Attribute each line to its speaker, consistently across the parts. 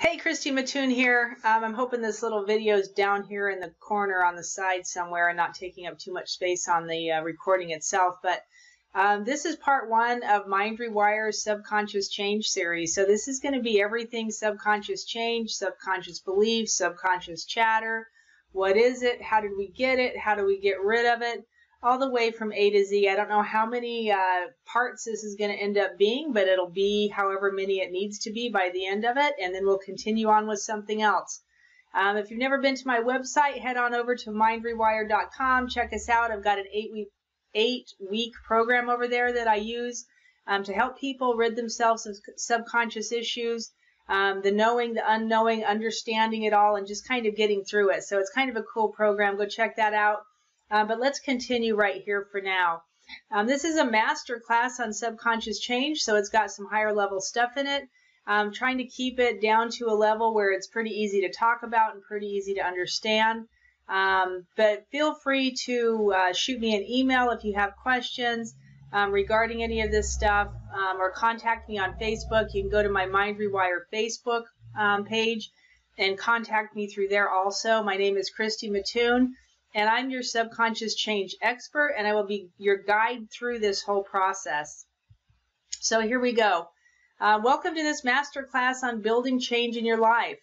Speaker 1: Hey, Christy, Mattoon here. I'm hoping this little video is down here in the corner on the side somewhere and not taking up too much space on the recording itself. But this is part one of MindRewire's Subconscious Change series. So this is going to be everything subconscious change, subconscious beliefs, subconscious chatter. What is it? How did we get it? How do we get rid of it? All the way from A to Z. I don't know how many parts this is going to end up being, but it'll be however many it needs to be by the end of it, and then we'll continue on with something else. If you've never been to my website, head on over to MindRewire.com. Check us out. I've got an eight-week program over there that I use to help people rid themselves of subconscious issues, the knowing, the unknowing, understanding it all, and just kind of getting through it. So it's kind of a cool program. Go check that out. But let's continue right here for now. This is a master class on subconscious change, so it's got some higher level stuff in it. I'm trying to keep it down to a level where it's pretty easy to talk about and pretty easy to understand. But feel free to shoot me an email if you have questions regarding any of this stuff, or contact me on Facebook. You can go to my MindRewire Facebook page and contact me through there also. My name is Christy Mattoon, and I'm your subconscious change expert, and I will be your guide through this whole process. So here we go. Welcome to this master class on building change in your life.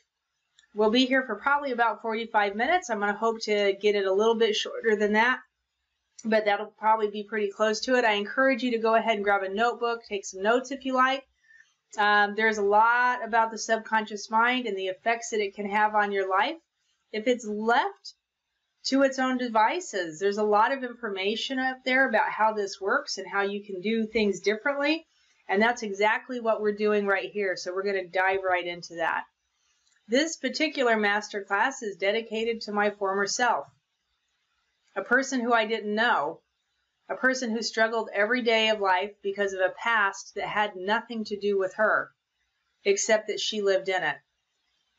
Speaker 1: We'll be here for probably about 45 minutes. I'm going to hope to get it a little bit shorter than that, but that'll probably be pretty close to it. I encourage you to go ahead and grab a notebook, take some notes if you like. There's a lot about the subconscious mind and the effects that it can have on your life. If it's left to its own devices, there's a lot of information up there about how this works and how you can do things differently, and that's exactly what we're doing right here. So we're going to dive right into that. This particular master class is dedicated to my former self, a person who I didn't know, a person who struggled every day of life because of a past that had nothing to do with her, except that she lived in it.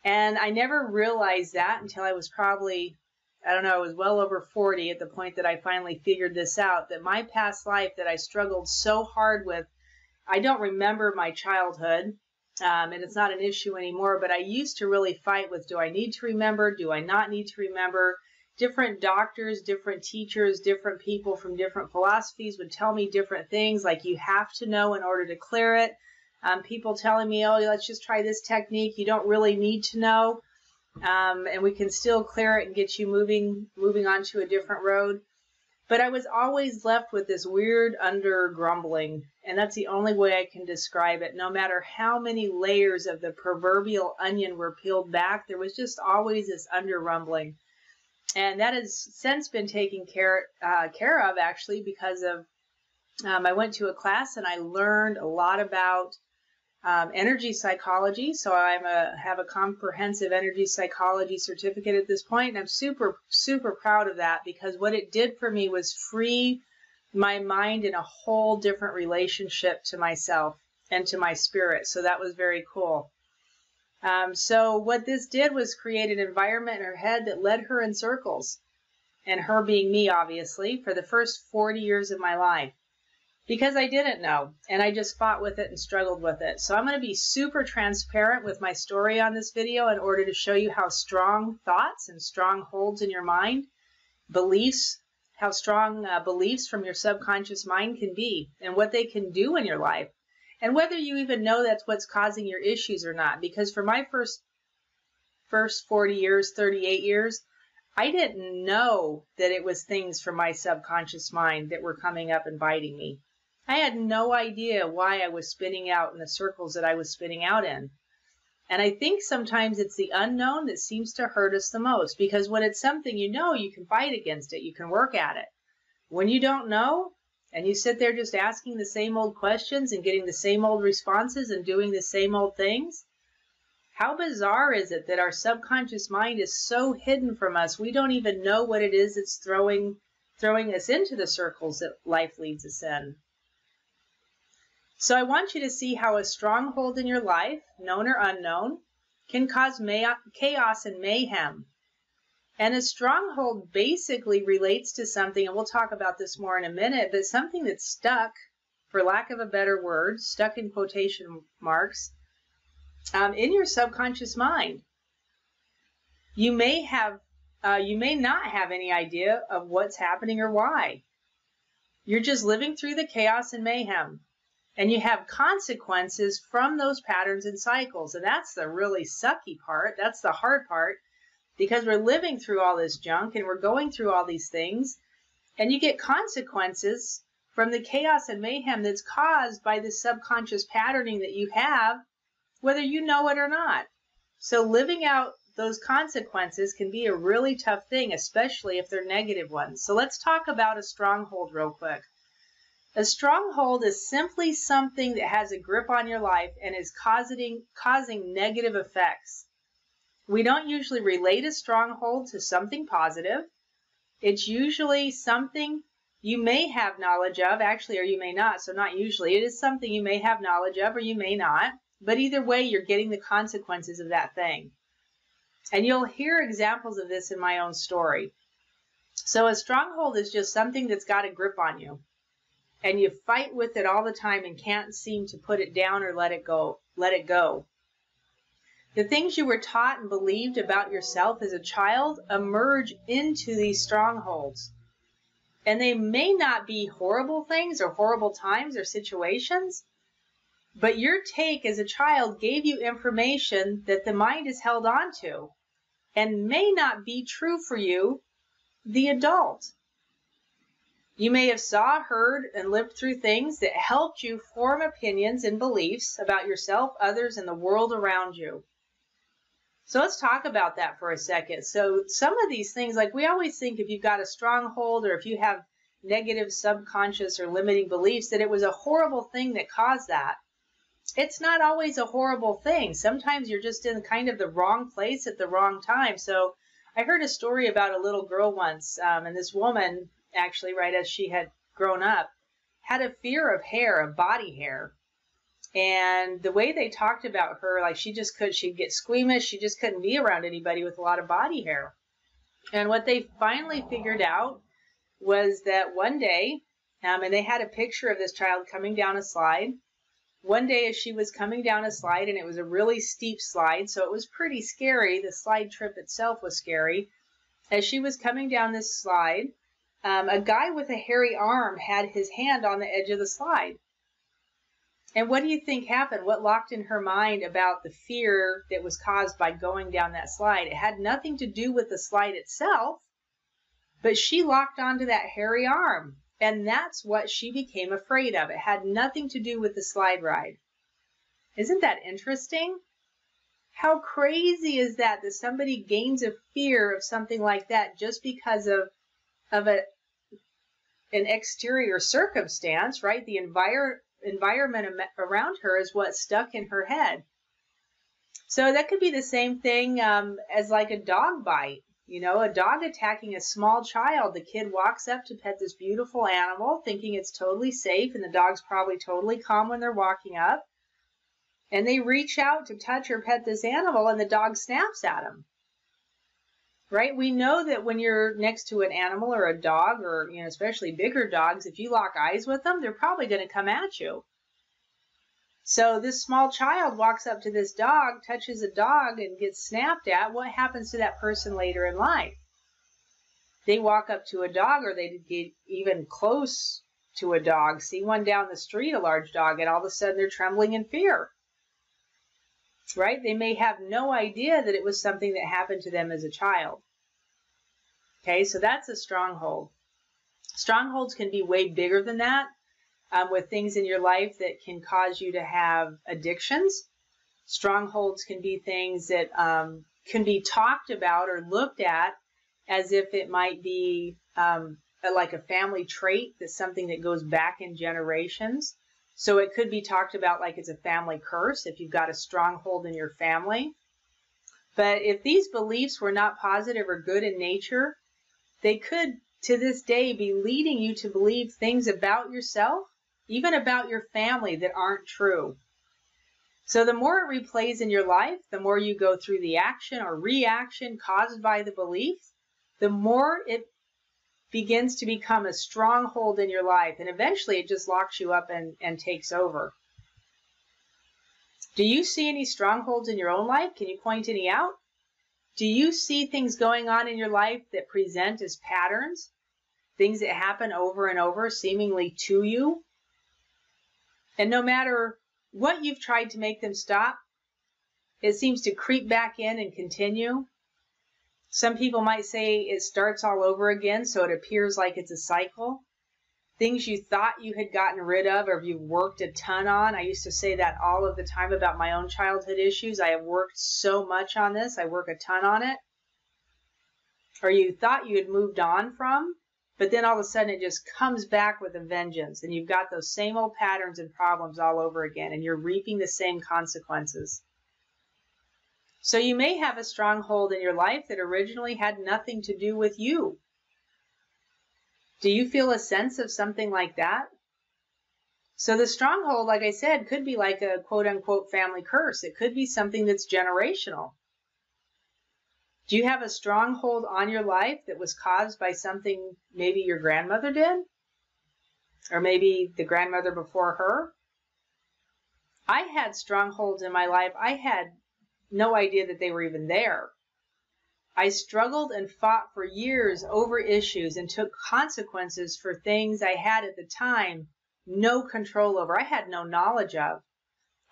Speaker 1: And I never realized that until I was probably, I don't know, I was well over 40 at the point that I finally figured this out, that my past life that I struggled so hard with, I don't remember my childhood, and it's not an issue anymore, but I used to really fight with, do I need to remember? Do I not need to remember? Different doctors, different teachers, different people from different philosophies would tell me different things, like you have to know in order to clear it. People telling me, oh, let's just try this technique. You don't really need to know. And we can still clear it and get you moving on to a different road. But I was always left with this weird under grumbling, and that's the only way I can describe it. No matter how many layers of the proverbial onion were peeled back, there was just always this under rumbling. And that has since been taken care of, actually, because of I went to a class and I learned a lot about energy psychology. So I have a comprehensive energy psychology certificate at this point, and I'm super, super proud of that, because what it did for me was free my mind in a whole different relationship to myself and to my spirit. So that was very cool. So what this did was create an environment in her head that led her in circles, and her being me, obviously, for the first 40 years of my life. Because I didn't know, and I just fought with it and struggled with it. So I'm going to be super transparent with my story on this video in order to show you how strong thoughts and strongholds in your mind, beliefs, how strong beliefs from your subconscious mind can be, and what they can do in your life, and whether you even know that's what's causing your issues or not. Because for my first 40 years, 38 years, I didn't know that it was things from my subconscious mind that were coming up and biting me. I had no idea why I was spinning out in the circles that I was spinning out in. And I think sometimes it's the unknown that seems to hurt us the most, because when it's something you know, you can fight against it, you can work at it. When you don't know, and you sit there just asking the same old questions and getting the same old responses and doing the same old things, how bizarre is it that our subconscious mind is so hidden from us, we don't even know what it is that's throwing us into the circles that life leads us in. So I want you to see how a stronghold in your life, known or unknown, can cause chaos and mayhem. And a stronghold basically relates to something, and we'll talk about this more in a minute, but something that's stuck, for lack of a better word, stuck in quotation marks, in your subconscious mind. You may not have any idea of what's happening or why. You're just living through the chaos and mayhem. And you have consequences from those patterns and cycles. And that's the really sucky part. That's the hard part, because we're living through all this junk and we're going through all these things. And you get consequences from the chaos and mayhem that's caused by the subconscious patterning that you have, whether you know it or not. So living out those consequences can be a really tough thing, especially if they're negative ones. So let's talk about a stronghold real quick. A stronghold is simply something that has a grip on your life and is causing negative effects. We don't usually relate a stronghold to something positive. It's usually something you may have knowledge of, actually, or you may not. So not usually. It is something you may have knowledge of or you may not. But either way, you're getting the consequences of that thing. And you'll hear examples of this in my own story. So a stronghold is just something that's got a grip on you. And you fight with it all the time and can't seem to put it down or let it go. The things you were taught and believed about yourself as a child emerge into these strongholds. And they may not be horrible things or horrible times or situations, but your take as a child gave you information that the mind is held on to and may not be true for you, the adult. You may have saw, heard, and lived through things that helped you form opinions and beliefs about yourself, others, and the world around you. So let's talk about that for a second. So some of these things, like we always think if you've got a stronghold or if you have negative subconscious or limiting beliefs, that it was a horrible thing that caused that. It's not always a horrible thing. Sometimes you're just in kind of the wrong place at the wrong time. So I heard a story about a little girl once, and this woman, actually, right as she had grown up, had a fear of hair, of body hair. And the way they talked about her, like she'd get squeamish. She just couldn't be around anybody with a lot of body hair. And what they finally figured out was that one day, and they had a picture of this child coming down a slide. One day as she was coming down a slide, and it was a really steep slide, so it was pretty scary. The slide trip itself was scary. As she was coming down this slide, a guy with a hairy arm had his hand on the edge of the slide. And what do you think happened? What locked in her mind about the fear that was caused by going down that slide? It had nothing to do with the slide itself, but she locked onto that hairy arm. And that's what she became afraid of. It had nothing to do with the slide ride. Isn't that interesting? How crazy is that somebody gains a fear of something like that just because of an exterior circumstance, right? The environment around her is what stuck in her head. So that could be the same thing as like a dog bite. You know, a dog attacking a small child. The kid walks up to pet this beautiful animal thinking it's totally safe, and the dog's probably totally calm when they're walking up. And they reach out to touch or pet this animal, and the dog snaps at them. Right? We know that when you're next to an animal or a dog, or especially bigger dogs, if you lock eyes with them, they're probably going to come at you. So this small child walks up to this dog, touches a dog, and gets snapped at. What happens to that person later in life? They walk up to a dog, or they get even close to a dog, see one down the street, a large dog, and all of a sudden they're trembling in fear. Right? They may have no idea that it was something that happened to them as a child. Okay, so that's a stronghold. Strongholds can be way bigger than that. With things in your life that can cause you to have addictions. Strongholds can be things that can be talked about or looked at as if it might be like a family trait, that's something that goes back in generations. So it could be talked about like it's a family curse if you've got a stronghold in your family. But if these beliefs were not positive or good in nature, they could, to this day, be leading you to believe things about yourself, even about your family, that aren't true. So the more it replays in your life, the more you go through the action or reaction caused by the belief, the more it begins to become a stronghold in your life. And eventually it just locks you up and takes over. Do you see any strongholds in your own life? Can you point any out? Do you see things going on in your life that present as patterns? Things that happen over and over, seemingly to you? And no matter what you've tried to make them stop, it seems to creep back in and continue. Some people might say it starts all over again, so it appears like it's a cycle. Things you thought you had gotten rid of or you've worked a ton on. I used to say that all of the time about my own childhood issues. I have worked so much on this. I work a ton on it. Or you thought you had moved on from, but then all of a sudden it just comes back with a vengeance, and you've got those same old patterns and problems all over again, and you're reaping the same consequences. So you may have a stronghold in your life that originally had nothing to do with you. Do you feel a sense of something like that? So the stronghold, like I said, could be like a quote-unquote family curse. It could be something that's generational. Do you have a stronghold on your life that was caused by something maybe your grandmother did? Or maybe the grandmother before her? I had strongholds in my life. I had no idea that they were even there. I struggled and fought for years over issues and took consequences for things I had at the time no control over. I had no knowledge of.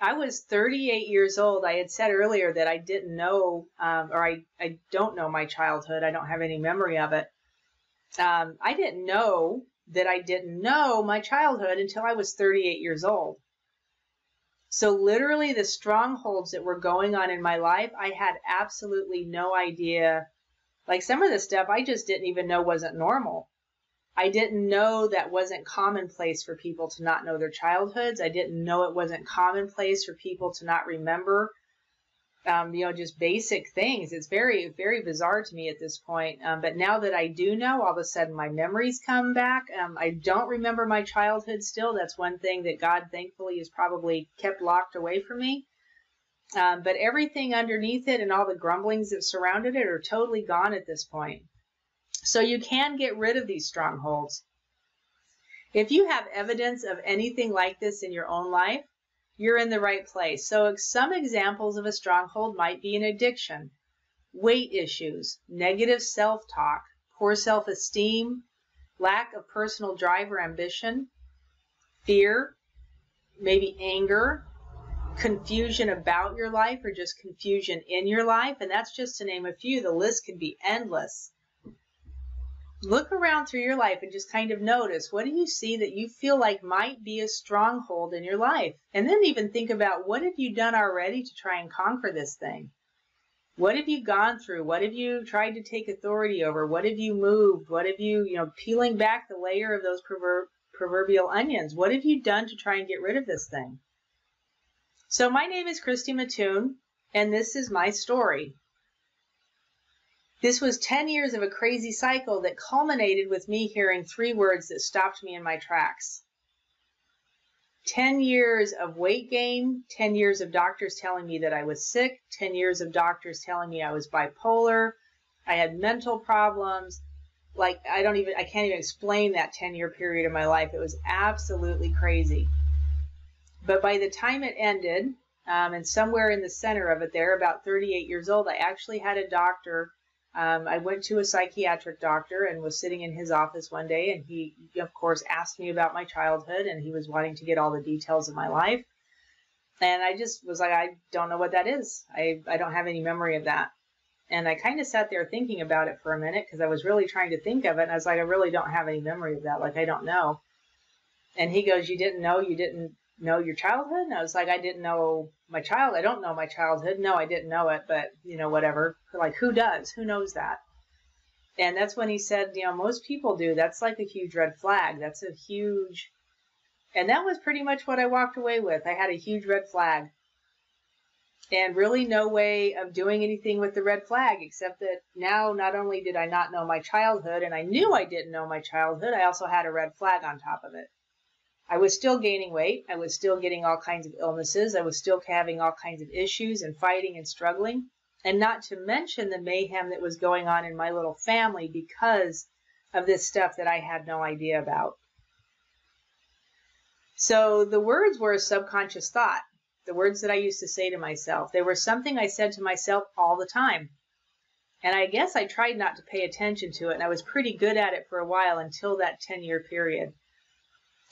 Speaker 1: I was 38 years old. I had said earlier that I didn't know, I don't know my childhood. I don't have any memory of it. I didn't know that I didn't know my childhood until I was 38 years old. So literally the strongholds that were going on in my life, I had absolutely no idea. Like some of the stuff I just didn't even know wasn't normal. I didn't know that wasn't commonplace for people to not know their childhoods. I didn't know it wasn't commonplace for people to not remember, just basic things. It's very, very bizarre to me at this point. But now that I do know, all of a sudden my memories come back. I don't remember my childhood still. That's one thing that God, thankfully, has probably kept locked away from me. But everything underneath it and all the grumblings that surrounded it are totally gone at this point. So you can get rid of these strongholds. If you have evidence of anything like this in your own life, you're in the right place. So some examples of a stronghold might be an addiction, weight issues, negative self-talk, poor self-esteem, lack of personal drive or ambition, fear, maybe anger, confusion about your life or just confusion in your life. And that's just to name a few. The list can be endless. Look around through your life and just kind of notice, what do you see that you feel like might be a stronghold in your life? And then even think about, what have you done already to try and conquer this thing? What have you gone through? What have you tried to take authority over? What have you moved? What have you, peeling back the layer of those proverbial onions? What have you done to try and get rid of this thing? So my name is Christy Mattoon, and this is my story. This was 10 years of a crazy cycle that culminated with me hearing 3 words that stopped me in my tracks. 10 years of weight gain, 10 years of doctors telling me that I was sick, 10 years of doctors telling me I was bipolar, I had mental problems. Like, I can't even explain that 10-year period of my life. It was absolutely crazy. But by the time it ended, and somewhere in the center of it there, about 38 years old, I actually had a doctor. I went to a psychiatric doctor and was sitting in his office one day, and he, of course, asked me about my childhood, and he was wanting to get all the details of my life. And I just was like, I don't know what that is. I don't have any memory of that. And I kind of sat there thinking about it for a minute because I was really trying to think of it. And I was like, I really don't have any memory of that. Like, I don't know. And he goes, you didn't know your childhood? And I was like, I didn't know my child. I don't know my childhood. No, I didn't know it, but whatever. Like, who does? Who knows that? And that's when he said, most people do. That's like a huge red flag. That's a huge, and that was pretty much what I walked away with. I had a huge red flag and really no way of doing anything with the red flag, except that now not only did I not know my childhood, and I knew I didn't know my childhood, I also had a red flag on top of it. I was still gaining weight. I was still getting all kinds of illnesses. I was still having all kinds of issues and fighting and struggling. And not to mention the mayhem that was going on in my little family because of this stuff that I had no idea about. So the words were a subconscious thought. the words that I used to say to myself. They were something I said to myself all the time. And I guess I tried not to pay attention to it, and I was pretty good at it for a while until that 10-year period.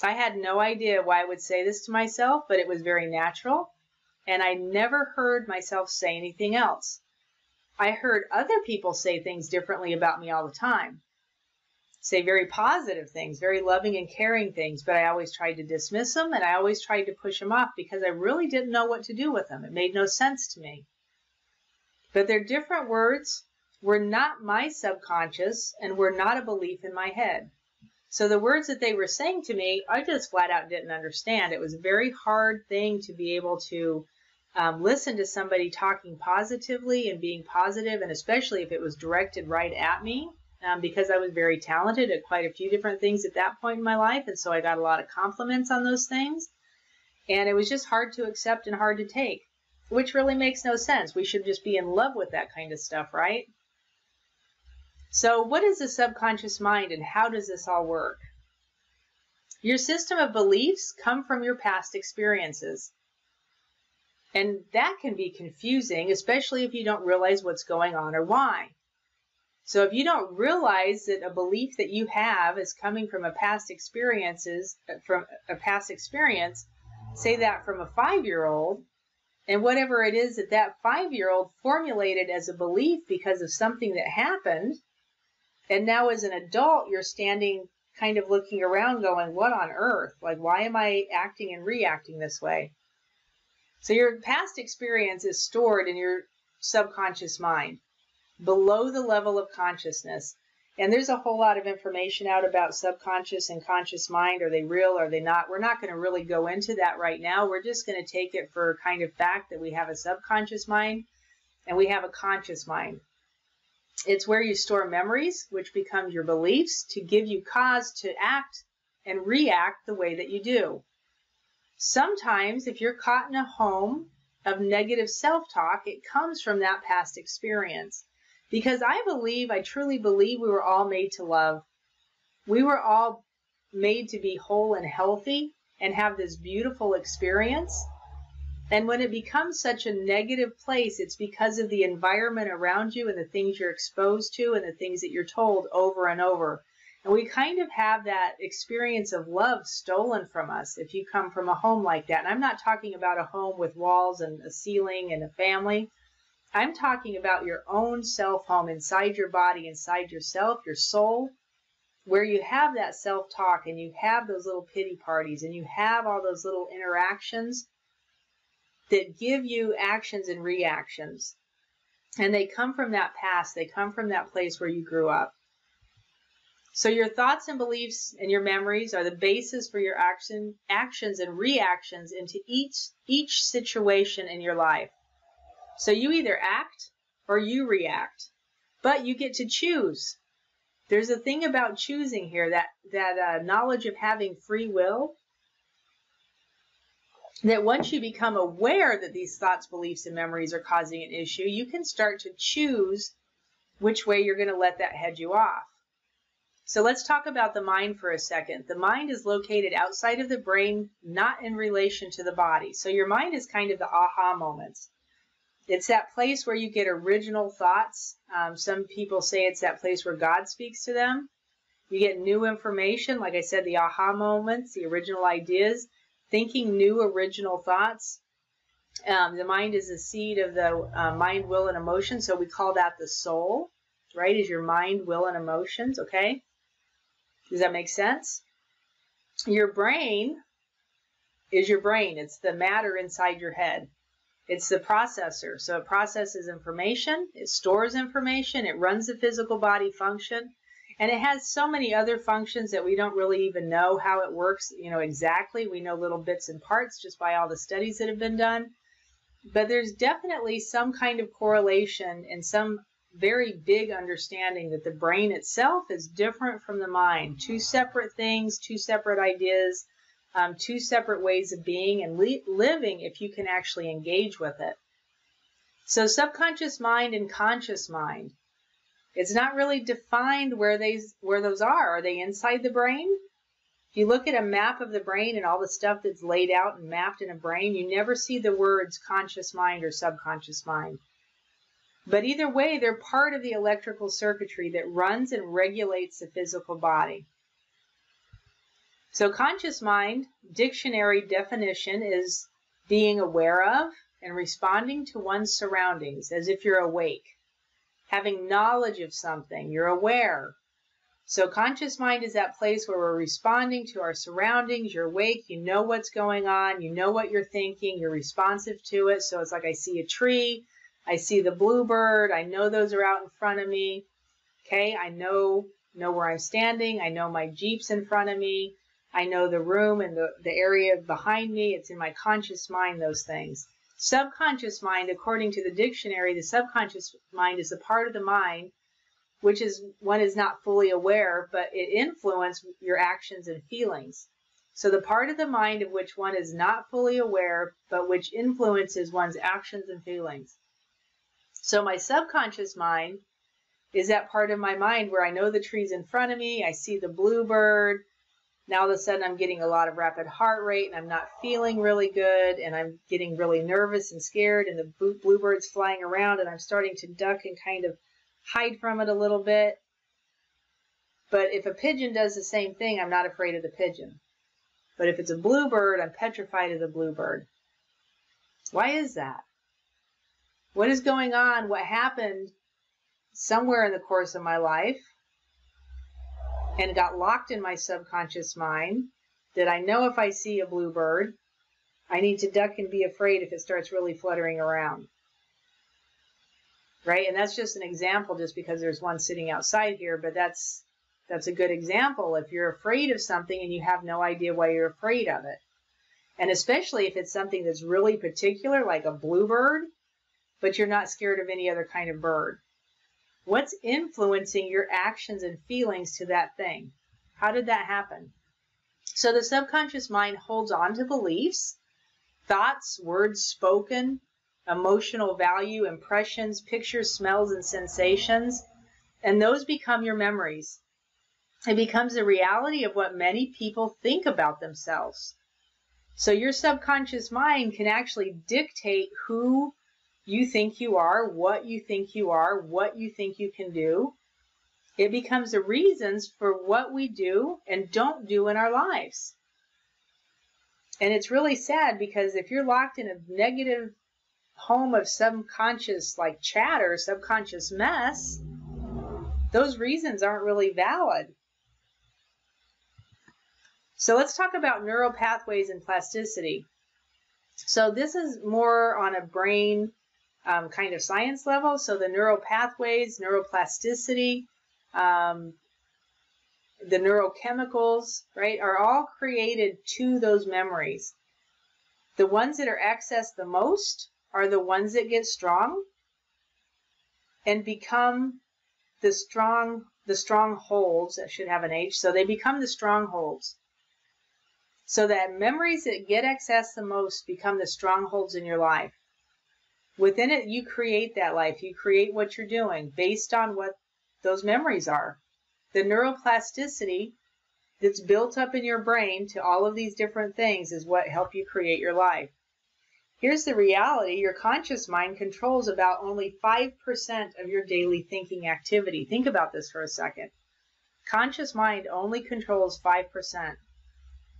Speaker 1: I had no idea why I would say this to myself, but it was very natural, and I never heard myself say anything else. I heard other people say things differently about me all the time. Say very positive things, very loving and caring things, but I always tried to dismiss them, and I always tried to push them off because I really didn't know what to do with them. It made no sense to me. But their different words were not my subconscious and were not a belief in my head. So the words that they were saying to me, I just flat out didn't understand. It was a very hard thing to be able to listen to somebody talking positively and being positive, and especially if it was directed right at me, because I was very talented at quite a few different things at that point in my life, and so I got a lot of compliments on those things. And it was just hard to accept and hard to take, which really makes no sense. We should just be in love with that kind of stuff, right? So what is the subconscious mind, and how does this all work? Your system of beliefs come from your past experiences. And that can be confusing, especially if you don't realize what's going on or why. So if you don't realize that a belief that you have is coming from a past experience, say that from a 5-year-old, and whatever it is that that 5-year-old formulated as a belief because of something that happened, and now as an adult, you're standing kind of looking around going, what on earth? Like, why am I acting and reacting this way? So your past experience is stored in your subconscious mind, below the level of consciousness. And there's a whole lot of information out about subconscious and conscious mind. Are they real? Are they not? We're not going to really go into that right now. We're just going to take it for kind of fact that we have a subconscious mind and we have a conscious mind. It's where you store memories, which becomes your beliefs, to give you cause to act and react the way that you do. Sometimes, if you're caught in a home of negative self-talk, it comes from that past experience. Because I truly believe we were all made to love. We were all made to be whole and healthy and have this beautiful experience. And when it becomes such a negative place, it's because of the environment around you and the things you're exposed to and the things that you're told over and over. And we kind of have that experience of love stolen from us if you come from a home like that. And I'm not talking about a home with walls and a ceiling and a family. I'm talking about your own self-home inside your body, inside yourself, your soul, where you have that self-talk and you have those little pity parties and you have all those little interactions that give you actions and reactions. And they come from that past. They come from that place where you grew up. So your thoughts and beliefs and your memories are the basis for your actions and reactions into each situation in your life. So you either act or you react, but you get to choose. There's a thing about choosing here, that knowledge of having free will, that once you become aware that these thoughts, beliefs, and memories are causing an issue, you can start to choose which way you're going to let that head you off. So let's talk about the mind for a second. The mind is located outside of the brain, not in relation to the body. So your mind is kind of the aha moments. It's that place where you get original thoughts. Some people say it's that place where God speaks to them. You get new information, like I said, the aha moments, the original ideas, thinking new original thoughts. The mind is the seed of the mind, will, and emotion, so we call that the soul, right? Is your mind, will, and emotions, okay? Does that make sense? Your brain is your brain. It's the matter inside your head. It's the processor. So it processes information, it stores information, it runs the physical body function, and it has so many other functions that we don't really even know how it works, exactly. We know little bits and parts just by all the studies that have been done. But there's definitely some kind of correlation and some very big understanding that the brain itself is different from the mind. Two separate things, two separate ideas, two separate ways of being and living if you can actually engage with it. So subconscious mind and conscious mind. It's not really defined where those are. Are they inside the brain? If you look at a map of the brain and all the stuff that's laid out and mapped in a brain, you never see the words conscious mind or subconscious mind. But either way, they're part of the electrical circuitry that runs and regulates the physical body. So conscious mind, dictionary definition, is being aware of and responding to one's surroundings as if you're awake. Having knowledge of something, you're aware. So conscious mind is that place where we're responding to our surroundings. You're awake, you know what's going on, you know what you're thinking, you're responsive to it. So it's like I see a tree, I see the bluebird, I know those are out in front of me. Okay, I know where I'm standing, I know my Jeep's in front of me, I know the room and the area behind me. It's in my conscious mind, those things. Subconscious mind, according to the dictionary, the subconscious mind is a part of the mind which is one is not fully aware, but it influences your actions and feelings. So the part of the mind of which one is not fully aware, but which influences one's actions and feelings. So my subconscious mind is that part of my mind where I know the tree's in front of me, I see the bluebird, now all of a sudden I'm getting a lot of rapid heart rate and I'm not feeling really good and I'm getting really nervous and scared and the bluebird's flying around and I'm starting to duck and kind of hide from it a little bit. But if a pigeon does the same thing, I'm not afraid of the pigeon. But if it's a bluebird, I'm petrified of the bluebird. Why is that? What is going on? What happened somewhere in the course of my life and got locked in my subconscious mind that I know if I see a bluebird, I need to duck and be afraid if it starts really fluttering around. Right? And that's just an example just because there's one sitting outside here, but that's a good example. If you're afraid of something and you have no idea why you're afraid of it. And especially if it's something that's really particular, like a bluebird, but you're not scared of any other kind of bird. What's influencing your actions and feelings to that thing? How did that happen? So the subconscious mind holds on to beliefs, thoughts, words spoken, emotional value, impressions, pictures, smells, and sensations, and those become your memories. It becomes the reality of what many people think about themselves. So your subconscious mind can actually dictate who you think you are, what you think you are, what you think you can do. It becomes the reasons for what we do and don't do in our lives. And it's really sad because if you're locked in a negative home of subconscious like chatter, subconscious mess, those reasons aren't really valid. So let's talk about neural pathways and plasticity. So this is more on a brain kind of science level. So the neural pathways, neuroplasticity, the neurochemicals, right, are all created to those memories. The ones that are accessed the most are the ones that get strong and become the strongholds. That should have an H. So they become the strongholds. So that memories that get accessed the most become the strongholds in your life. Within it, you create that life. You create what you're doing based on what those memories are. The neuroplasticity that's built up in your brain to all of these different things is what help you create your life. Here's the reality. Your conscious mind controls about only 5% of your daily thinking activity. Think about this for a second. Conscious mind only controls 5%.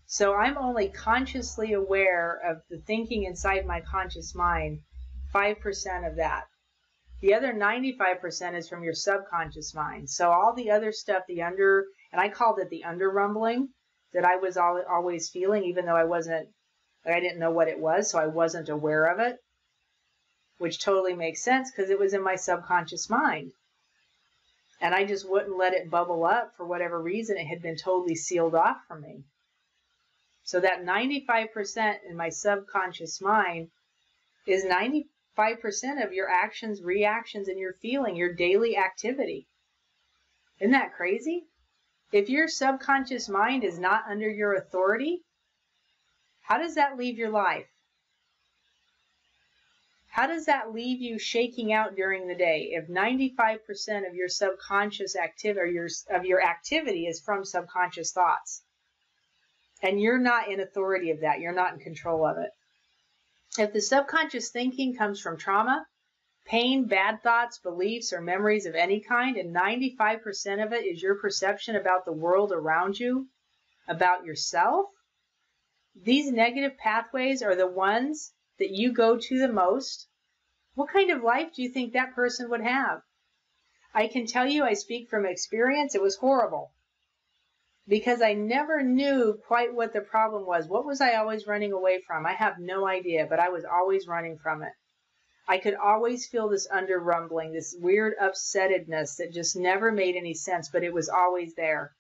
Speaker 1: So I'm only consciously aware of the thinking inside my conscious mind, 5% of that. The other 95% is from your subconscious mind. So all the other stuff, and I called it the under rumbling that I was always feeling, even though I didn't know what it was, so I wasn't aware of it, which totally makes sense because it was in my subconscious mind. And I just wouldn't let it bubble up for whatever reason. It had been totally sealed off from me. So that 95% in my subconscious mind is 95% of your actions, reactions, and your feeling, your daily activity. Isn't that crazy? If your subconscious mind is not under your authority, how does that leave your life? How does that leave you shaking out during the day if 95% of your subconscious activity or of your activity is from subconscious thoughts? And you're not in authority of that. You're not in control of it. If the subconscious thinking comes from trauma, pain, bad thoughts, beliefs, or memories of any kind, and 95% of it is your perception about the world around you, about yourself, these negative pathways are the ones that you go to the most. What kind of life do you think that person would have? I can tell you, I speak from experience, it was horrible. Because I never knew quite what the problem was. What was I always running away from? I have no idea, but I was always running from it. I could always feel this under rumbling, this weird upsettedness that just never made any sense, but it was always there.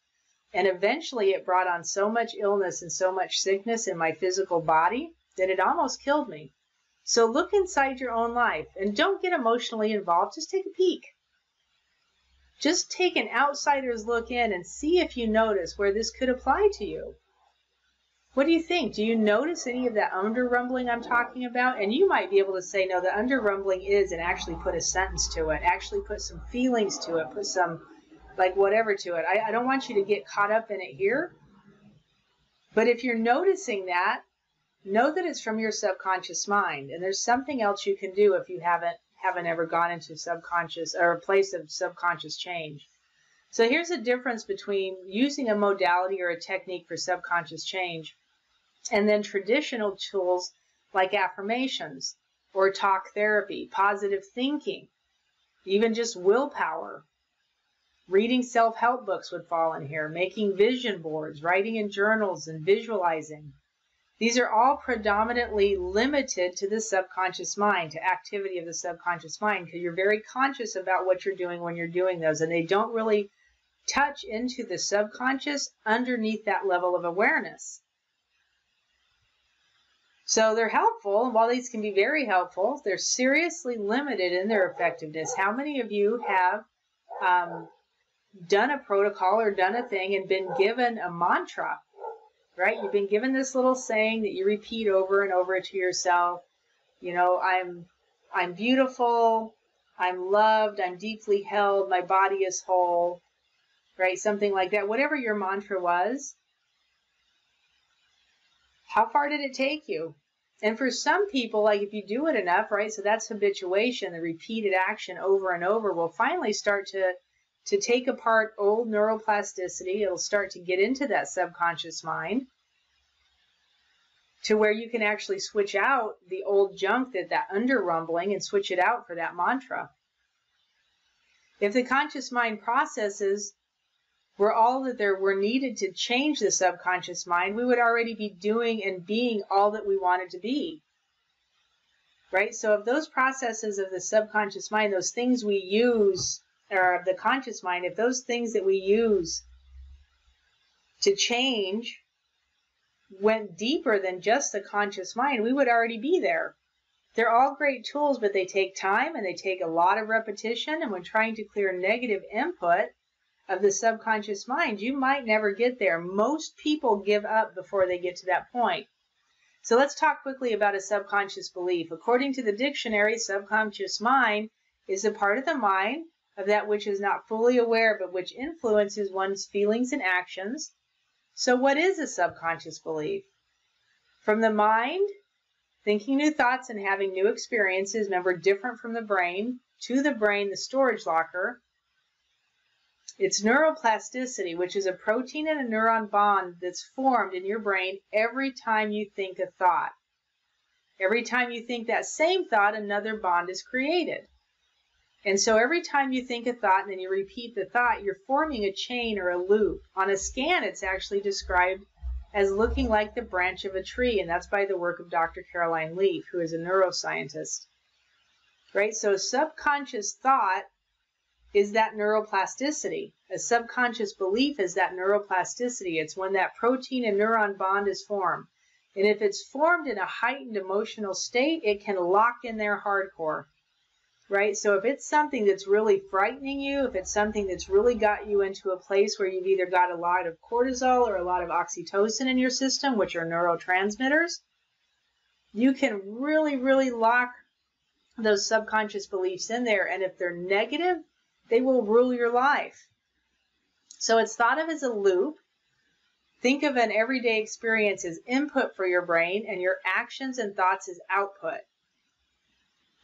Speaker 1: And eventually it brought on so much illness and so much sickness in my physical body that it almost killed me. So look inside your own life and don't get emotionally involved. Just take a peek. Just take an outsider's look in and see if you notice where this could apply to you. What do you think? Do you notice any of that under rumbling I'm talking about? And you might be able to say, no, the under rumbling is, and actually put a sentence to it, actually put some feelings to it, put some like whatever to it. I don't want you to get caught up in it here. But if you're noticing that, know that it's from your subconscious mind. And there's something else you can do if you haven't ever gone into subconscious or a place of subconscious change. So here's the difference between using a modality or a technique for subconscious change and then traditional tools like affirmations or talk therapy, positive thinking, even just willpower. Reading self-help books would fall in here, making vision boards, writing in journals, and visualizing. These are all predominantly limited to the subconscious mind, to activity of the subconscious mind, because you're very conscious about what you're doing when you're doing those, and they don't really touch into the subconscious underneath that level of awareness. So they're helpful, and while these can be very helpful, they're seriously limited in their effectiveness. How many of you have done a protocol or done a thing and been given a mantra, right? You've been given this little saying that you repeat over and over to yourself. You know, I'm beautiful, I'm loved, I'm deeply held, my body is whole, right? Something like that. Whatever your mantra was, how far did it take you? And for some people, like if you do it enough, right? So that's habituation, the repeated action over and over will finally start to take apart old neuroplasticity. It'll start to get into that subconscious mind to where you can actually switch out the old junk, that under rumbling, and switch it out for that mantra. If the conscious mind processes were all that there were needed to change the subconscious mind, we would already be doing and being all that we wanted to be. Right? So if those processes of the subconscious mind, those things we use, or of the conscious mind, if those things that we use to change went deeper than just the conscious mind, we would already be there. They're all great tools, but they take time and they take a lot of repetition. And when trying to clear negative input of the subconscious mind, you might never get there. Most people give up before they get to that point. So let's talk quickly about a subconscious belief. According to the dictionary, subconscious mind is a part of the mind of that which is not fully aware, but which influences one's feelings and actions. So what is a subconscious belief? From the mind, thinking new thoughts and having new experiences, remember, different from the brain, to the brain, the storage locker. It's neuroplasticity, which is a protein and a neuron bond that's formed in your brain every time you think a thought. Every time you think that same thought, another bond is created. And so every time you think a thought and then you repeat the thought, you're forming a chain or a loop. On a scan, it's actually described as looking like the branch of a tree, and that's by the work of Dr. Caroline Leaf, who is a neuroscientist. Right? So subconscious thought is that neuroplasticity. A subconscious belief is that neuroplasticity. It's when that protein and neuron bond is formed. And if it's formed in a heightened emotional state, it can lock in there hardcore. Right? So if it's something that's really frightening you, if it's something that's really got you into a place where you've either got a lot of cortisol or a lot of oxytocin in your system, which are neurotransmitters, you can really, really lock those subconscious beliefs in there. And if they're negative, they will rule your life. So it's thought of as a loop. Think of an everyday experience as input for your brain and your actions and thoughts as output.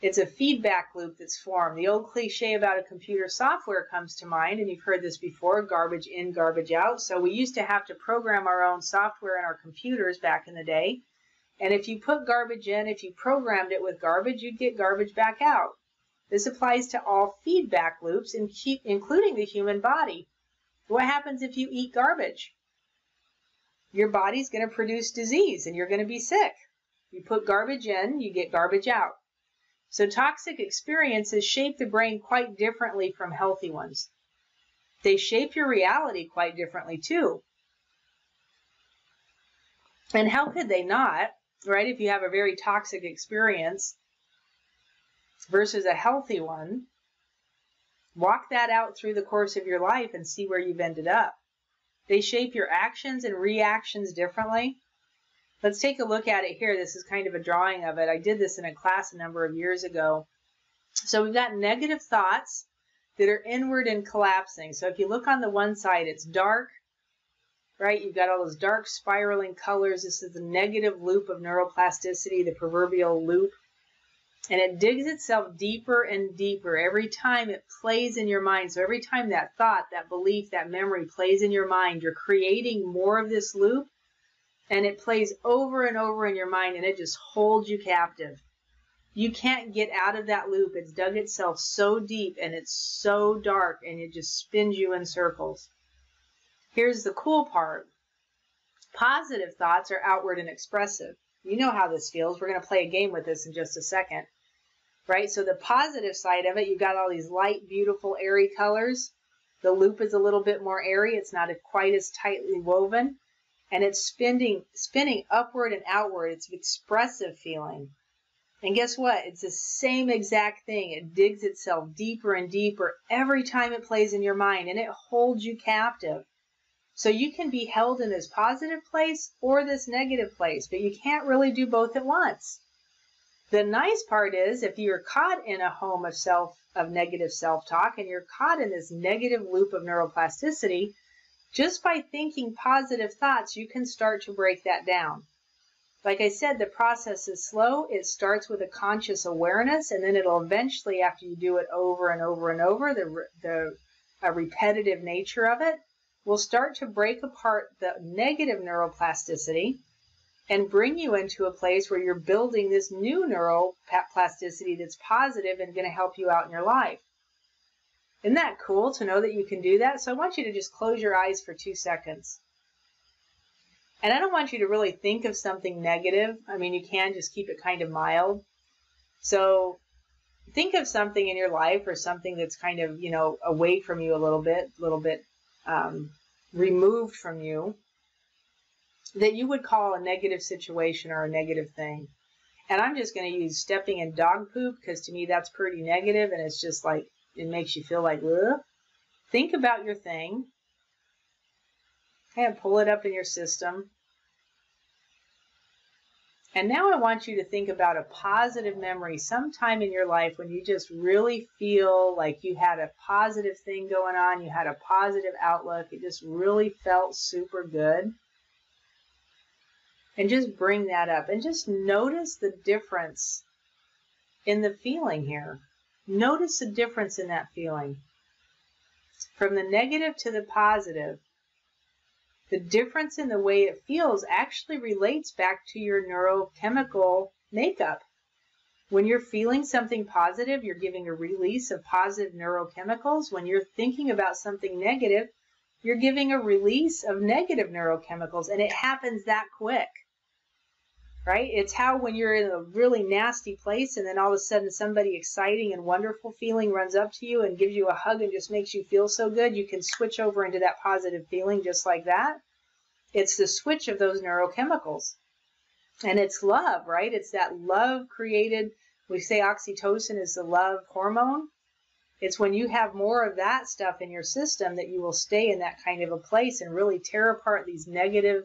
Speaker 1: It's a feedback loop that's formed. The old cliche about a computer software comes to mind, and you've heard this before, garbage in, garbage out. So we used to have to program our own software in our computers back in the day. And if you put garbage in, if you programmed it with garbage, you'd get garbage back out. This applies to all feedback loops, including the human body. What happens if you eat garbage? Your body's going to produce disease and you're going to be sick. You put garbage in, you get garbage out. So toxic experiences shape the brain quite differently from healthy ones. They shape your reality quite differently too. And how could they not, right? If you have a very toxic experience versus a healthy one, walk that out through the course of your life and see where you've ended up. They shape your actions and reactions differently. Let's take a look at it here. This is kind of a drawing of it. I did this in a class a number of years ago. So we've got negative thoughts that are inward and collapsing. So if you look on the one side, it's dark, right? You've got all those dark spiraling colors. This is the negative loop of neuroplasticity, the proverbial loop. And it digs itself deeper and deeper every time it plays in your mind. So every time that thought, that belief, that memory plays in your mind, you're creating more of this loop. And it plays over and over in your mind, and it just holds you captive. You can't get out of that loop. It's dug itself so deep, and it's so dark, and it just spins you in circles. Here's the cool part. Positive thoughts are outward and expressive. You know how this feels. We're going to play a game with this in just a second. Right? So the positive side of it, you've got all these light, beautiful, airy colors. The loop is a little bit more airy. It's not quite as tightly woven. And it's spinning upward and outward. It's an expressive feeling. And guess what? It's the same exact thing. It digs itself deeper and deeper every time it plays in your mind, and it holds you captive. So you can be held in this positive place or this negative place, but you can't really do both at once. The nice part is if you're caught in a home of negative self-talk and you're caught in this negative loop of neuroplasticity, just by thinking positive thoughts, you can start to break that down. Like I said, the process is slow. It starts with a conscious awareness, and then it'll eventually, after you do it over and over and over, the repetitive nature of it, will start to break apart the negative neuroplasticity and bring you into a place where you're building this new neuroplasticity that's positive and going to help you out in your life. Isn't that cool to know that you can do that? So I want you to just close your eyes for 2 seconds. And I don't want you to really think of something negative. I mean, you can just keep it kind of mild. So think of something in your life or something that's kind of, away from you a little bit removed from you that you would call a negative situation or a negative thing. And I'm just going to use stepping in dog poop because to me that's pretty negative and it's just like, it makes you feel like, ugh. Think about your thing. Kind of pull it up in your system. And now I want you to think about a positive memory sometime in your life when you just really feel like you had a positive thing going on, you had a positive outlook, it just really felt super good. And just bring that up and just notice the difference in the feeling here. Notice the difference in that feeling. From the negative to the positive, the difference in the way it feels actually relates back to your neurochemical makeup. When you're feeling something positive, you're giving a release of positive neurochemicals. When you're thinking about something negative, you're giving a release of negative neurochemicals, and it happens that quick. Right? It's how when you're in a really nasty place and then all of a sudden somebody exciting and wonderful feeling runs up to you and gives you a hug and just makes you feel so good, you can switch over into that positive feeling just like that. It's the switch of those neurochemicals. And it's love, right? It's that love created, we say oxytocin is the love hormone. It's when you have more of that stuff in your system that you will stay in that kind of a place and really tear apart these negative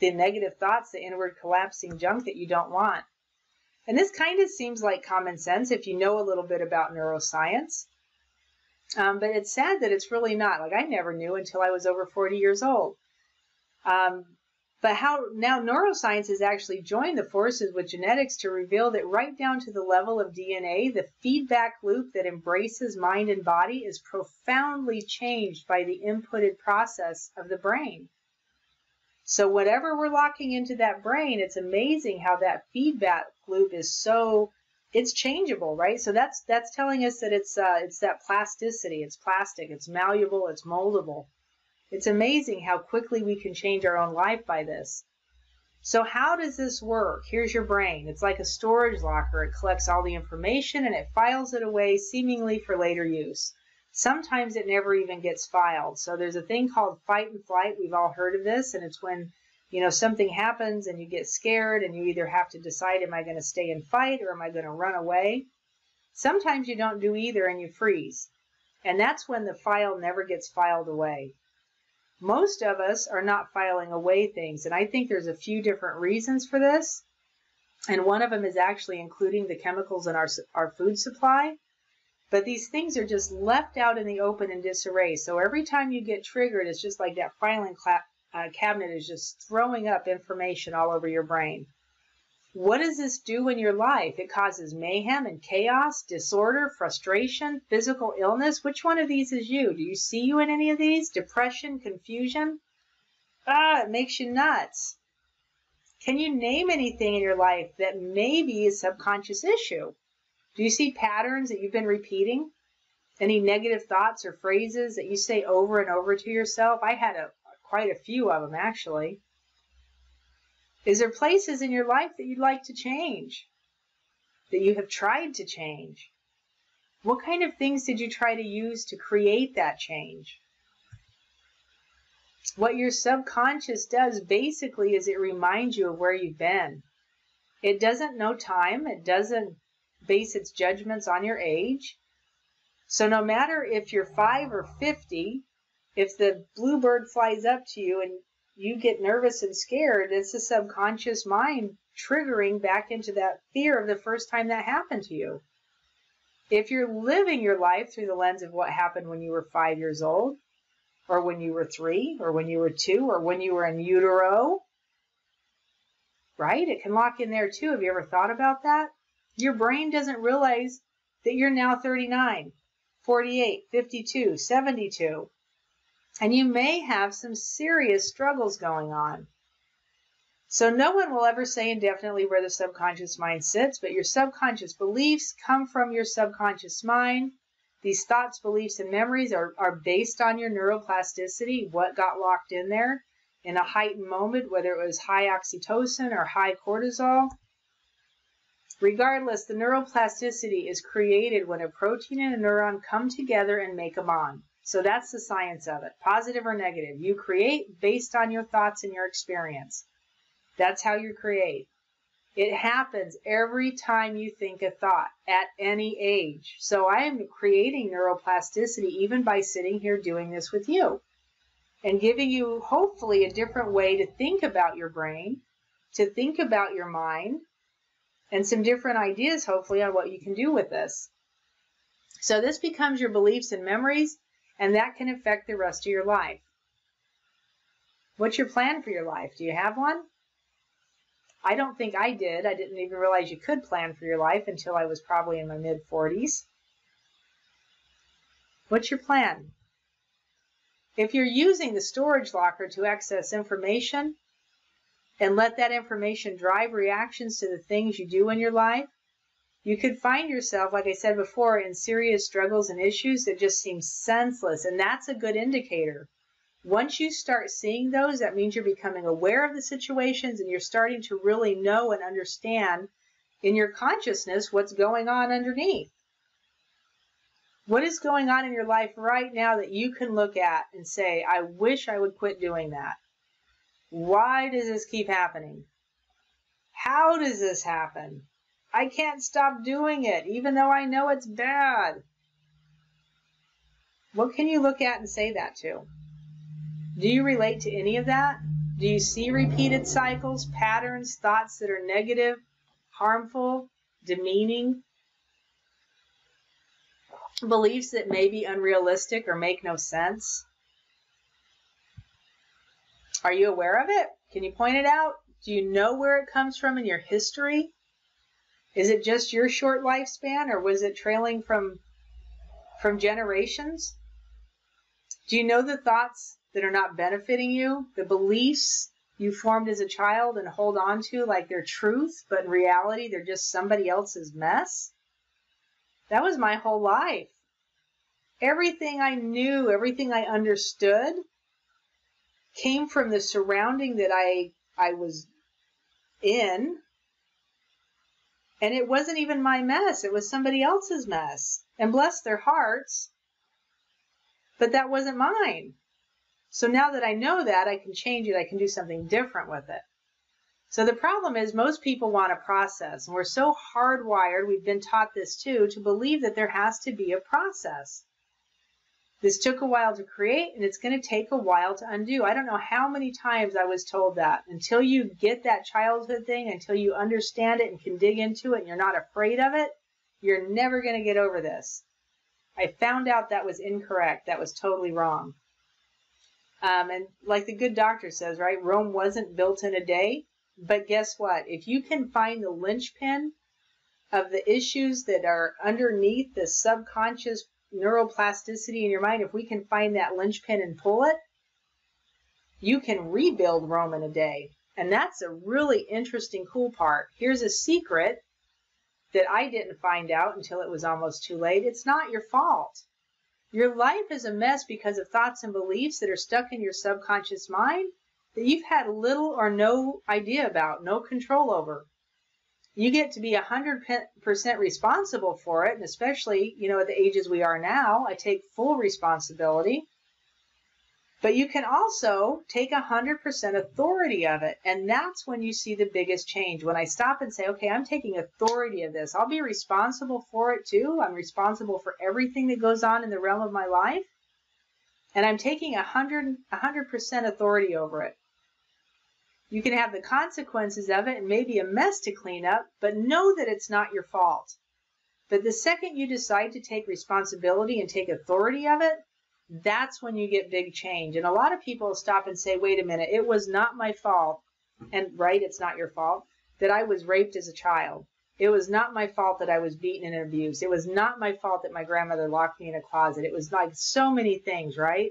Speaker 1: the negative thoughts, the inward collapsing junk that you don't want. And this kind of seems like common sense if you know a little bit about neuroscience. But it's sad that it's really not. Like I never knew until I was over 40 years old. But how now neuroscience has actually joined the forces with genetics to reveal that right down to the level of DNA, the feedback loop that embraces mind and body is profoundly changed by the inputted process of the brain. So whatever we're locking into that brain, it's amazing how that feedback loop is it's changeable, right? So that's telling us that it's that plasticity, it's plastic, it's malleable, it's moldable. It's amazing how quickly we can change our own life by this. So how does this work? Here's your brain. It's like a storage locker. It collects all the information and it files it away seemingly for later use. Sometimes it never even gets filed. So there's a thing called fight and flight. We've all heard of this, and it's when, something happens and you get scared and you either have to decide, am I going to stay and fight or am I going to run away? Sometimes you don't do either and you freeze. And that's when the file never gets filed away. Most of us are not filing away things, and I think there's a few different reasons for this. And one of them is actually including the chemicals in our food supply. But these things are just left out in the open in disarray. So every time you get triggered, it's just like that filing cabinet is just throwing up information all over your brain. What does this do in your life? It causes mayhem and chaos, disorder, frustration, physical illness. Which one of these is you? Do you see you in any of these? Depression, confusion? It makes you nuts. Can you name anything in your life that may be a subconscious issue? Do you see patterns that you've been repeating? Any negative thoughts or phrases that you say over and over to yourself? I had quite a few of them, actually. Is there places in your life that you'd like to change? That you have tried to change? What kind of things did you try to use to create that change? What your subconscious does basically is it reminds you of where you've been. It doesn't know time. It doesn't base its judgments on your age. So no matter if you're 5 or 50, if the bluebird flies up to you and you get nervous and scared, it's the subconscious mind triggering back into that fear of the first time that happened to you. If you're living your life through the lens of what happened when you were 5 years old, or when you were 3, or when you were 2, or when you were in utero, right? It can lock in there too. Have you ever thought about that? Your brain doesn't realize that you're now 39, 48, 52, 72. And you may have some serious struggles going on. So no one will ever say indefinitely where the subconscious mind sits, but your subconscious beliefs come from your subconscious mind. These thoughts, beliefs, and memories are based on your neuroplasticity, what got locked in there in a heightened moment, whether it was high oxytocin or high cortisol. Regardless, the neuroplasticity is created when a protein and a neuron come together and make a bond. So that's the science of it, positive or negative. You create based on your thoughts and your experience. That's how you create. It happens every time you think a thought at any age. So I am creating neuroplasticity even by sitting here doing this with you and giving you hopefully a different way to think about your brain, to think about your mind, and some different ideas hopefully on what you can do with this. So this becomes your beliefs and memories, and that can affect the rest of your life. What's your plan for your life? Do you have one? I don't think I did. I didn't even realize you could plan for your life until I was probably in my mid-40s. What's your plan? If you're using the storage locker to access information and let that information drive reactions to the things you do in your life, you could find yourself, like I said before, in serious struggles and issues that just seem senseless, and that's a good indicator. Once you start seeing those, that means you're becoming aware of the situations and you're starting to really know and understand in your consciousness what's going on underneath. What is going on in your life right now that you can look at and say, I wish I would quit doing that? Why does this keep happening? How does this happen? I can't stop doing it, even though I know it's bad. What can you look at and say that to? Do you relate to any of that? Do you see repeated cycles, patterns, thoughts that are negative, harmful, demeaning? Beliefs that may be unrealistic or make no sense? Are you aware of it? Can you point it out? Do you know where it comes from in your history? Is it just your short lifespan, or was it trailing from generations? Do you know the thoughts that are not benefiting you, the beliefs you formed as a child and hold on to like they're truth, but in reality they're just somebody else's mess? That was my whole life. Everything I knew, everything I understood came from the surrounding that I was in, and it wasn't even my mess. It was somebody else's mess. And bless their hearts, but that wasn't mine. So now that I know that, I can change it. I can do something different with it. So the problem is most people want a process, and we're so hardwired, we've been taught this too, to believe that there has to be a process. This took a while to create, and it's going to take a while to undo. I don't know how many times I was told that. Until you get that childhood thing, until you understand it and can dig into it and you're not afraid of it, you're never going to get over this. I found out that was incorrect. That was totally wrong. And like the good doctor says, right? Rome wasn't built in a day. But guess what? If you can find the linchpin of the issues that are underneath the subconscious neuroplasticity in your mind, if we can find that linchpin and pull it, you can rebuild Rome in a day. And that's a really interesting, cool part. Here's a secret that I didn't find out until it was almost too late. It's not your fault. Your life is a mess because of thoughts and beliefs that are stuck in your subconscious mind that you've had little or no idea about, no control over. You get to be 100% responsible for it, and especially, at the ages we are now, I take full responsibility. But you can also take 100% authority of it, and that's when you see the biggest change. When I stop and say, okay, I'm taking authority of this. I'll be responsible for it too. I'm responsible for everything that goes on in the realm of my life, and I'm taking 100% authority over it. You can have the consequences of it and maybe a mess to clean up, but know that it's not your fault. But the second you decide to take responsibility and take authority of it, that's when you get big change. And a lot of people stop and say, wait a minute, it was not my fault. And right, it's not your fault that I was raped as a child. It was not my fault that I was beaten and abused. It was not my fault that my grandmother locked me in a closet. It was like so many things, right?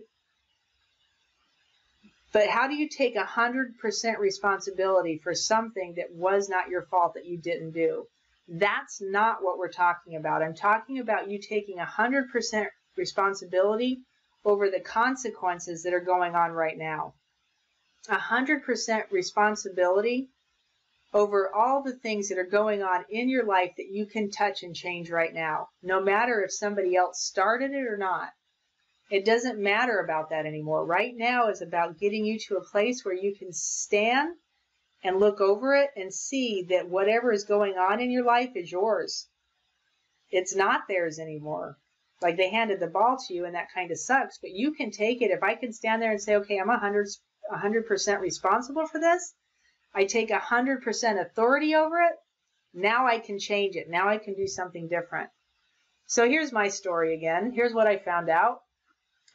Speaker 1: But how do you take 100% responsibility for something that was not your fault that you didn't do? That's not what we're talking about. I'm talking about you taking 100% responsibility over the consequences that are going on right now. 100% responsibility over all the things that are going on in your life that you can touch and change right now, no matter if somebody else started it or not. It doesn't matter about that anymore. Right now is about getting you to a place where you can stand and look over it and see that whatever is going on in your life is yours. It's not theirs anymore. Like they handed the ball to you and that kind of sucks, but you can take it. If I can stand there and say, okay, I'm 100% responsible for this. I take 100% authority over it. Now I can change it. Now I can do something different. So here's my story again. Here's what I found out.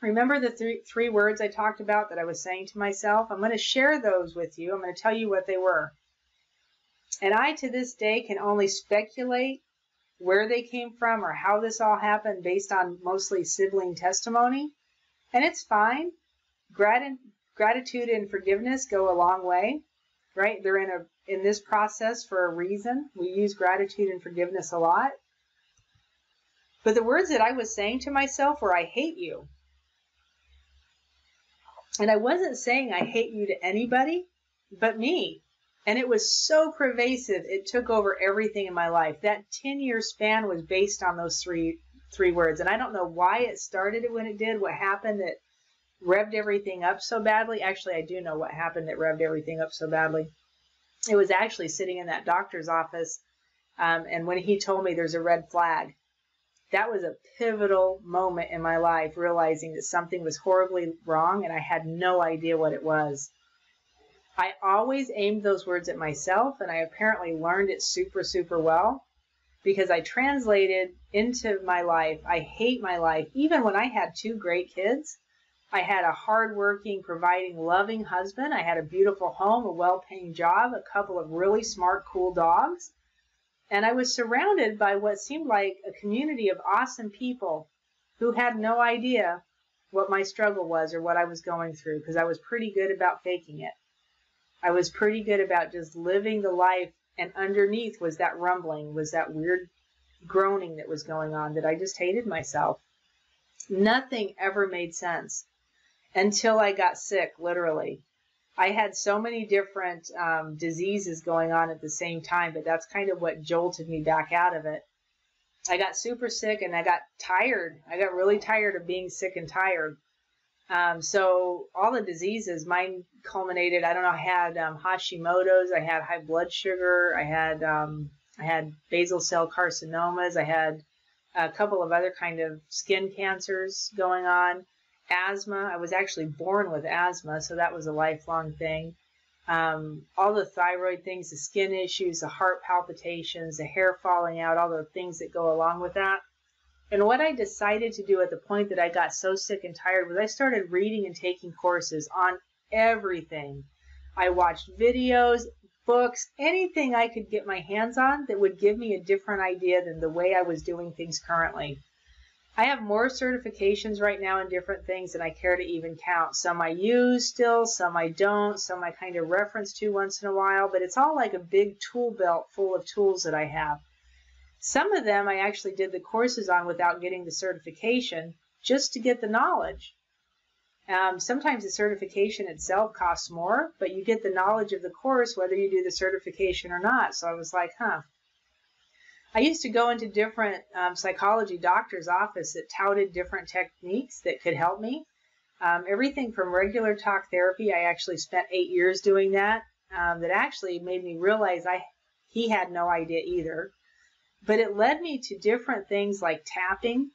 Speaker 1: Remember the three words I talked about that I was saying to myself? I'm going to share those with you. I'm going to tell you what they were. And I, to this day, can only speculate where they came from or how this all happened based on mostly sibling testimony. And it's fine. Gratitude and forgiveness go a long way, right? They're in this process for a reason. We use gratitude and forgiveness a lot. But the words that I was saying to myself were, I hate you. And I wasn't saying I hate you to anybody but me. And it was so pervasive, it took over everything in my life. That 10-year span was based on those three words. And I don't know why it started it when it did, what happened that revved everything up so badly. Actually, I do know what happened that revved everything up so badly. It was actually sitting in that doctor's office. And when he told me there's a red flag, that was a pivotal moment in my life, realizing that something was horribly wrong and I had no idea what it was. I always aimed those words at myself, and I apparently learned it super, super well because I translated into my life, I hate my life. Even when I had two great kids, I had a hardworking, providing, loving husband. I had a beautiful home, a well-paying job, a couple of really smart, cool dogs. And I was surrounded by what seemed like a community of awesome people who had no idea what my struggle was or what I was going through, because I was pretty good about faking it. I was pretty good about just living the life, and underneath was that rumbling, was that weird groaning that was going on, that I just hated myself. Nothing ever made sense until I got sick, literally. I had so many different diseases going on at the same time, but that's kind of what jolted me back out of it. I got super sick and I got tired. I got really tired of being sick and tired. So all the diseases, mine culminated, I don't know, I had Hashimoto's, I had high blood sugar, I had basal cell carcinomas, I had a couple of other kind of skin cancers going on. Asthma, I was actually born with asthma, so that was a lifelong thing. All the thyroid things, the skin issues, the heart palpitations, the hair falling out, all the things that go along with that. And what I decided to do at the point that I got so sick and tired was I started reading and taking courses on everything. I watched videos, books, anything I could get my hands on that would give me a different idea than the way I was doing things currently. I have more certifications right now in different things than I care to even count. Some I use still, some I don't, some I kind of reference to once in a while, but it's all like a big tool belt full of tools that I have. Some of them I actually did the courses on without getting the certification, just to get the knowledge. Sometimes the certification itself costs more, but you get the knowledge of the course whether you do the certification or not. So I was like, I used to go into different psychology doctors' office that touted different techniques that could help me. Everything from regular talk therapy, I actually spent 8 years doing that. That actually made me realize he had no idea either. But it led me to different things like tapping,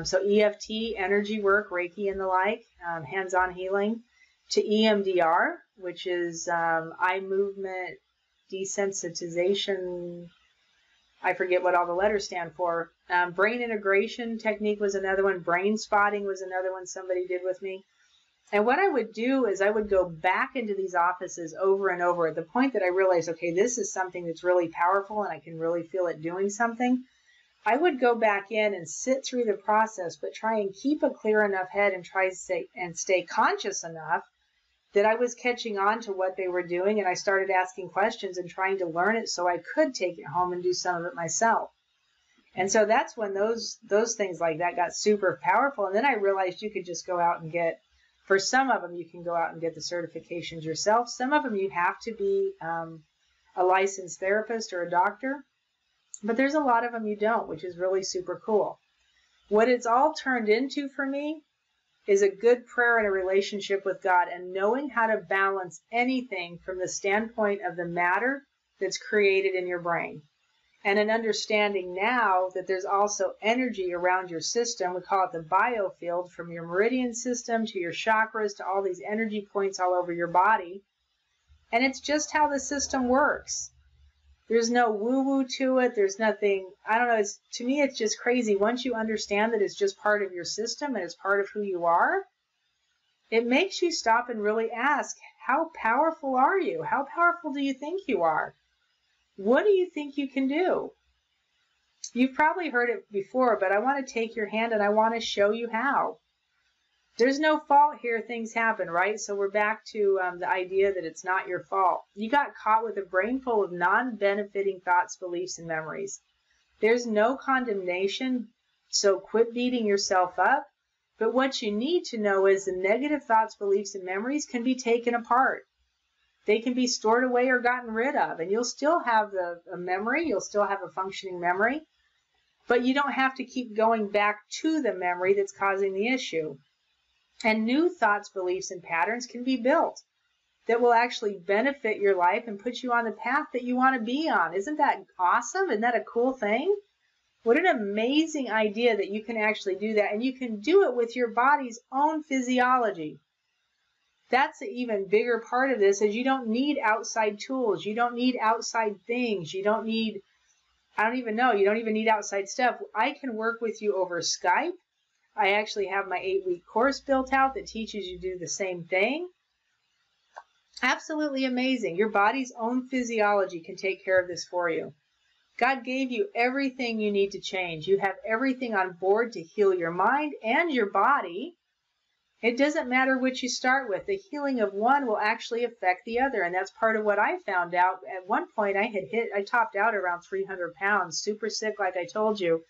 Speaker 1: so EFT, energy work, Reiki and the like, hands-on healing, to EMDR, which is eye movement desensitization. I forget what all the letters stand for. Brain integration technique was another one. Brain spotting was another one somebody did with me. And what I would do is I would go back into these offices over and over at the point that I realized, okay, this is something that's really powerful and I can really feel it doing something. I would go back in and sit through the process, but try and keep a clear enough head and try to stay conscious enough that I was catching on to what they were doing, and I started asking questions and trying to learn it so I could take it home and do some of it myself. And so that's when those things like that got super powerful. And then I realized you could just go out and get, for some of them, you can go out and get the certifications yourself. Some of them you have to be a licensed therapist or a doctor, but there's a lot of them you don't, which is really super cool. What it's all turned into for me is a good prayer and a relationship with God, and knowing how to balance anything from the standpoint of the matter that's created in your brain. And an understanding now that there's also energy around your system. We call it the biofield, from your meridian system to your chakras to all these energy points all over your body. And it's just how the system works. There's no woo-woo to it. There's nothing, I don't know, to me it's just crazy. Once you understand that it's just part of your system and it's part of who you are, it makes you stop and really ask, how powerful are you? How powerful do you think you are? What do you think you can do? You've probably heard it before, but I want to take your hand and I want to show you how. There's no fault here. Things happen, right? So we're back to the idea that it's not your fault. You got caught with a brain full of non-benefiting thoughts, beliefs, and memories. There's no condemnation, so quit beating yourself up. But what you need to know is the negative thoughts, beliefs, and memories can be taken apart. They can be stored away or gotten rid of, and you'll still have a memory. You'll still have a functioning memory, but you don't have to keep going back to the memory that's causing the issue. And new thoughts, beliefs, and patterns can be built that will actually benefit your life and put you on the path that you want to be on. Isn't that awesome? Isn't that a cool thing? What an amazing idea that you can actually do that. And you can do it with your body's own physiology. That's the even bigger part of this, is you don't need outside tools. You don't need outside things. You don't need, I don't even know, you don't even need outside stuff. I can work with you over Skype. I actually have my 8-week course built out that teaches you to do the same thing. Absolutely amazing. Your body's own physiology can take care of this for you. God gave you everything you need to change. You have everything on board to heal your mind and your body. It doesn't matter which you start with. The healing of one will actually affect the other. And that's part of what I found out. At one point, I topped out around 300 pounds, super sick, like I told you.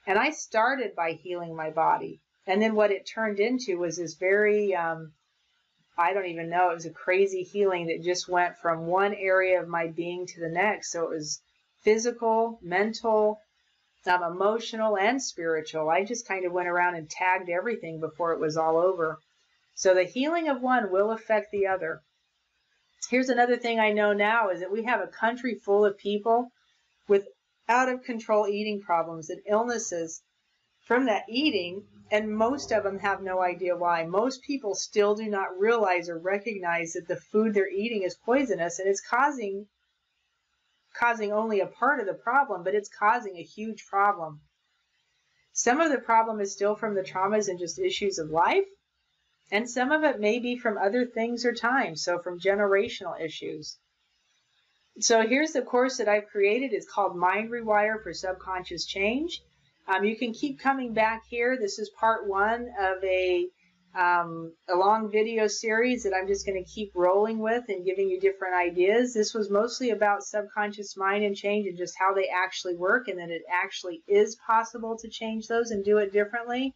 Speaker 1: And I started by healing my body. And then what it turned into was this very, I don't even know, it was a crazy healing that just went from one area of my being to the next. So it was physical, mental, emotional, and spiritual. I just kind of went around and tagged everything before it was all over. So the healing of one will affect the other. Here's another thing I know now is that we have a country full of people with out of control eating problems and illnesses from that eating, and most of them have no idea why. Most people still do not realize or recognize that the food they're eating is poisonous, and it's causing only a part of the problem, but it's causing a huge problem. Some of the problem is still from the traumas and just issues of life, and some of it may be from other things or times, so from generational issues. So here's the course that I've created. It's called MindRewire for Subconscious Change. You can keep coming back here. This is part one of a long video series that I'm just going to keep rolling with and giving you different ideas. This was mostly about subconscious mind and change and just how they actually work, and that it actually is possible to change those and do it differently.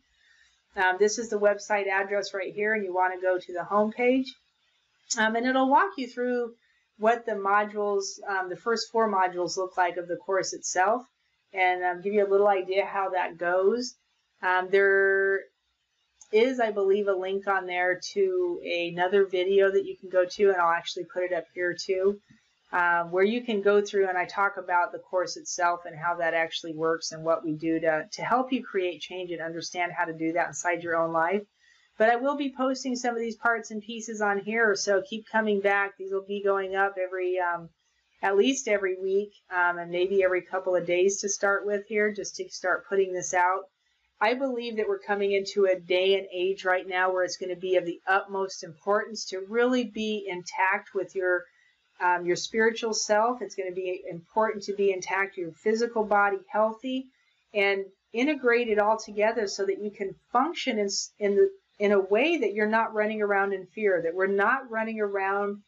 Speaker 1: This is the website address right here, and you want to go to the home page. And it'll walk you through what the modules, the first 4 modules look like of the course itself, and give you a little idea how that goes. There is, I believe, a link on there to another video that you can go to, and I'll actually put it up here too, where you can go through and I talk about the course itself and how that actually works and what we do to help you create change and understand how to do that inside your own life. But I will be posting some of these parts and pieces on here, so keep coming back. These will be going up every at least every week, and maybe every couple of days to start with here, just to start putting this out. I believe that we're coming into a day and age right now where it's going to be of the utmost importance to really be intact with your spiritual self. It's going to be important to be intact, your physical body healthy, and integrate it all together so that you can function in a way that you're not running around in fear, that we're not running around.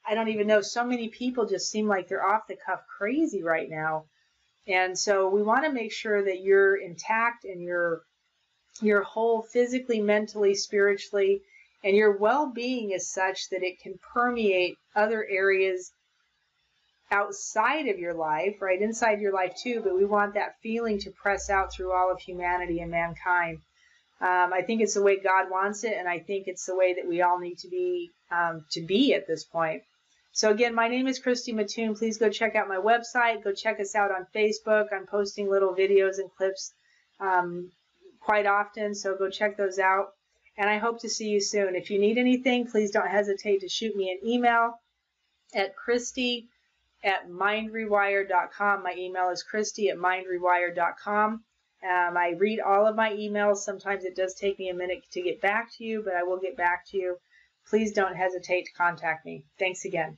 Speaker 1: I don't even know, so many people just seem like they're off the cuff crazy right now. And so we want to make sure that you're intact and you're whole physically, mentally, spiritually, and your well-being is such that it can permeate other areas outside of your life, right? Inside your life too, but we want that feeling to press out through all of humanity and mankind. I think it's the way God wants it, and I think it's the way that we all need to be at this point. So again, my name is Christy Mattoon. Please go check out my website. Go check us out on Facebook. I'm posting little videos and clips quite often, so go check those out. And I hope to see you soon. If you need anything, please don't hesitate to shoot me an email at Christy@MindRewire.com. My email is Christy@MindRewire.com. I read all of my emails. Sometimes it does take me a minute to get back to you, but I will get back to you. Please don't hesitate to contact me. Thanks again.